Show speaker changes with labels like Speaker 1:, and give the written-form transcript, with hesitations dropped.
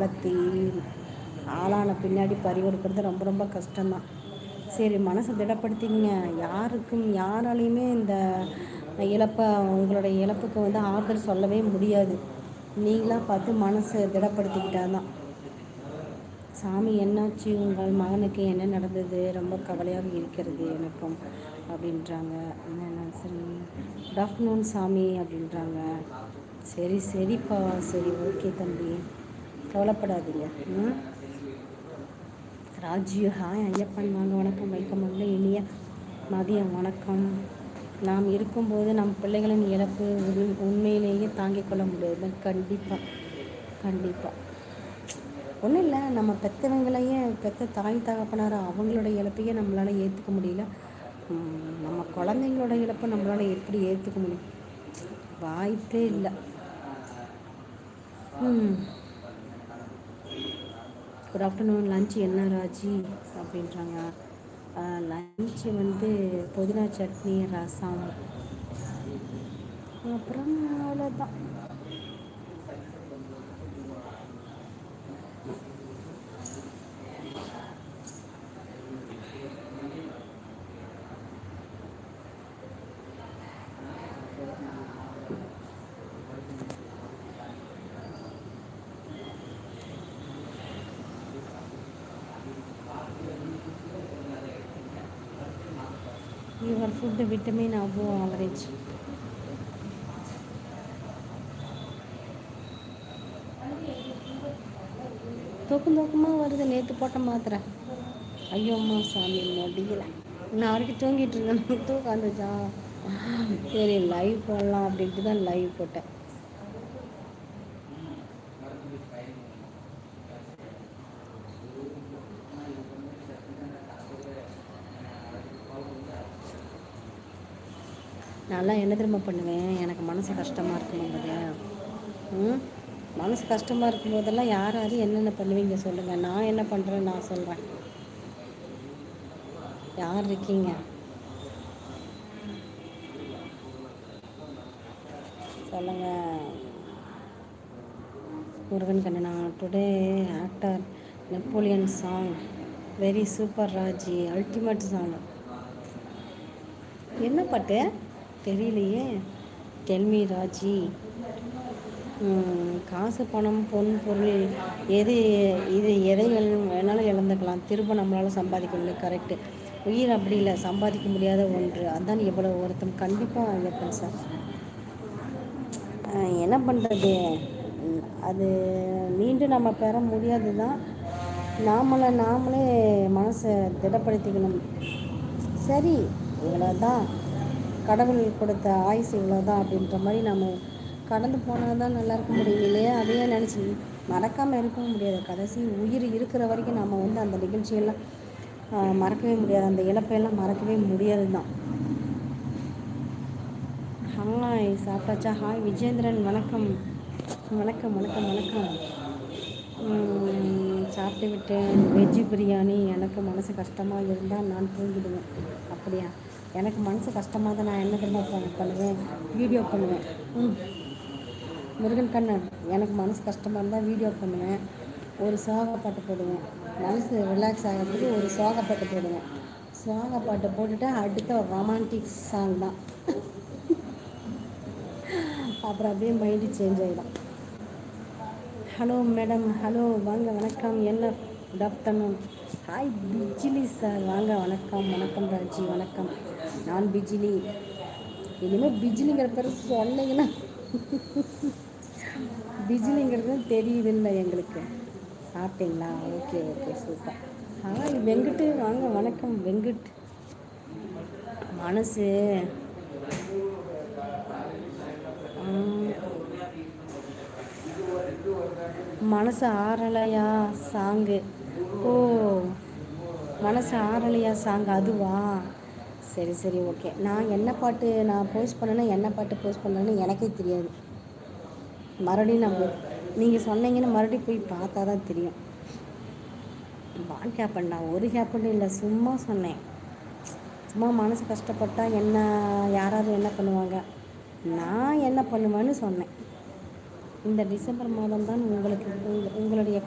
Speaker 1: வளர்த்தி ஆளான பின்னாடி பறி கொடுக்கறது ரொம்ப ரொம்ப கஷ்டம்தான். சரி, மனசை திடப்படுத்திங்க. யாராலையுமே இந்த இழப்பை, உங்களுடைய இழப்புக்கு வந்து ஆறுதல் சொல்லவே முடியாது. நீங்களாக பார்த்து மனசை திடப்படுத்திக்கிட்டாதான். சாமி, என்னாச்சு, உங்கள் மகனுக்கு என்ன நடந்தது? ரொம்ப கவலையாக இருக்கிறது எனக்கும் அப்படின்றாங்க. என்ன சரி, குட் ஆஃப்டர்நூன் சாமி அப்படின்றாங்க. சரி சரிப்பா, சரி, ஓகே தம்பி, கவலைப்படாதீங்க. ராஜு, ஹாய் ஐயப்பன், வாங்க, வணக்கம், வெல்கம். வந்து இனிய மதியம் வணக்கம். நாம் இருக்கும்போது நம் பிள்ளைகளின் இழப்பு உண்மையிலேயே தாங்கிக் கொள்ள முடியாது. கண்டிப்பாக கண்டிப்பாக. ஒன்றும் இல்லை, நம்ம பெற்றவங்களையே, பெற்ற தாய் தகப்பனார் அவங்களோட இழப்பையே நம்மளால் ஏற்றுக்க முடியல. நம்ம குழந்தைங்களோட இழப்பை நம்மளால் எப்படி ஏற்றுக்க முடியும்? வாய்ப்பே இல்லை. Good afternoon. லன்ச் என்ன ராஜி அப்படின்றாங்க. லன்ச்சு வந்து புதினா சட்னி, ரசம், அப்புறம் அவ்வளோதான். Your food vitamin above average. தூக்கமாக வருது. நேற்று போட்ட மாத்திரை. ஐயோ அம்மா சாமி, முடியல. நான் வரைக்கும் தூங்கிட்டு இருந்தேன். தூக்கம் வந்துச்சா, சரி லைவ் போடலாம் அப்படின்ட்டு தான் லைவ் போட்டேன். நல்லா என்ன திரும்ப பண்ணுவேன், எனக்கு மனசு கஷ்டமாக இருக்கும்போது, மனசு கஷ்டமாக இருக்கும்போதெல்லாம் யார் என்னென்ன பண்ணுவீங்க சொல்லுங்கள். நான் என்ன பண்ணுறேன் நான் சொல்கிறேன். யார் இருக்கீங்க? சொல்லுங்கள். முருகன் கண்ணனா, today actor Napoleon song very super Raji, ultimate song. என்ன பாட்டு தெரியலையே. டெல்மி ராஜி. காசு, பணம், பொன், பொருள், எது எதை வேணாலும் இழந்துக்கலாம், திரும்ப நம்மளால் சம்பாதிக்க முடியல. கரெக்டு. உயிர் அப்படி இல்லை, சம்பாதிக்க முடியாத ஒன்று. அதுதான் எவ்வளோ ஒருத்தம். கண்டிப்பாக ஐயப்பன் சார். என்ன பண்ணுறது, அது மீண்டும் நம்ம பெற முடியாது தான். நாமளே மனசை திடப்படுத்திக்கணும். சரி, இவ்வளோதான், கடவுள் கொடுத்த ஆயுசு இவ்வளோதான் அப்படின்ற மாதிரி நம்ம கடந்து போனால் தான் நல்லா இருக்க முடியும் இல்லையா? அதையே நினச்சி மறக்காமல் இருக்கவும் முடியாது. கடைசி உயிர் இருக்கிற வரைக்கும் நம்ம வந்து அந்த நிகழ்ச்சியெல்லாம் மறக்கவே முடியாது. அந்த இழப்பையெல்லாம் மறக்கவே முடியாது தான். ஹாய், சாப்பிட்டாச்சா? ஹாய் விஜேந்திரன், வணக்கம் வணக்கம் வணக்கம் வணக்கம். சாப்பிட்டு விட்டேன். வெஜ்ஜு பிரியாணி. எனக்கு மனசு கஷ்டமாக இருந்தால் நான் தூங்கிடுவேன். அப்படியா? எனக்கு மனசு கஷ்டமாக தான் நான் என்ன திரும்ப பண்ணுவேன், வீடியோ பண்ணுவேன். முருகன் கண்ணன், எனக்கு மனசு கஷ்டமாக இருந்தால் வீடியோ பண்ணுவேன், ஒரு சோகப்பாட்டு போடுவேன். மனசு ரிலாக்ஸ் ஆகிறதுக்கு ஒரு சோகப்பாட்டு போடுவேன். சோகப்பாட்டை போட்டுட்டு அடுத்த ரொமான்டிக் சாங் தான். அப்புறம் அப்படியே மைண்டு சேஞ்ச் ஆகிடும். ஹலோ மேடம், ஹலோ, வாங்க, வணக்கம். என்ன குட் ஆஃப்டர்நூன். ஹாய் பிஜிலி சார், வாங்க, வணக்கம் வணக்கம் ராஜி, வணக்கம். நான் பிஜிலி. இனிமேல் பிஜிலிங்கிற பேர் சொன்னீங்கன்னா பிஜிலிங்கிறது தெரியுதுல்ல எங்களுக்கு. சாப்பிட்டீங்களா? Okay okay, super. Hi Venkat, வாங்க, வணக்கம் வெங்கட். மனசு மனசு ஆறலையா சாங்கு. ஓ, மனசு ஆறலையா சாங், அதுவா? சரி சரி, ஓகே. நான் என்ன பாட்டு நான் போஸ்ட் பண்ணேன்னா, என்ன பாட்டு போஸ்ட் பண்ணேன்னு எனக்கே தெரியாது. மறுபடியும் நீங்கள் சொன்னீங்கன்னு மறுபடியும் போய் பார்த்தா தான் தெரியும். பால் கேப்பன் நான் ஒரு கேப்பன் இல்லை, சும்மா சொன்னேன். சும்மா மனசு கஷ்டப்பட்டால் என்ன, யாராவது என்ன பண்ணுவாங்க, நான் என்ன பண்ணுவேன்னு சொன்னேன். இந்த டிசம்பர் மாதம் தான் உங்களுக்கு உங்களுடைய